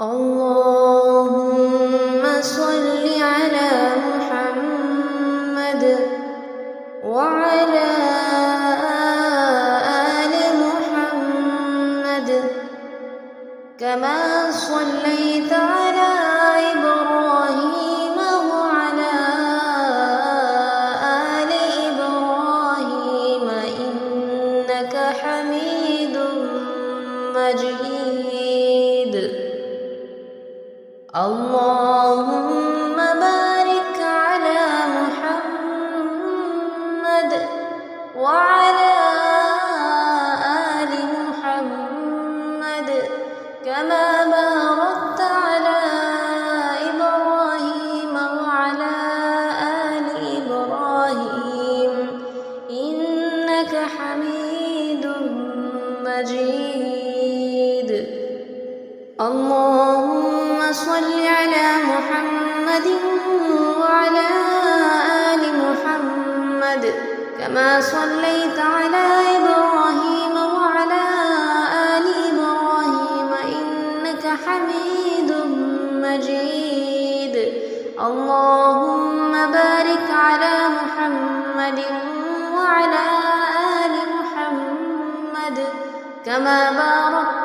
اللهم صل على محمد وعلى آل محمد كما صليت على إبراهيم وعلى آل إبراهيم إنك حميد مجيد. اللهم بارك على محمد وعلى آل محمد كما باركت على إبراهيم وعلى آل إبراهيم إنك حميد مجيد. اللهم صل على محمد وعلى آل محمد كما صليت على إبراهيم وعلى آل إبراهيم إنك حميد مجيد. اللهم بارك على محمد وعلى آل محمد كما باركت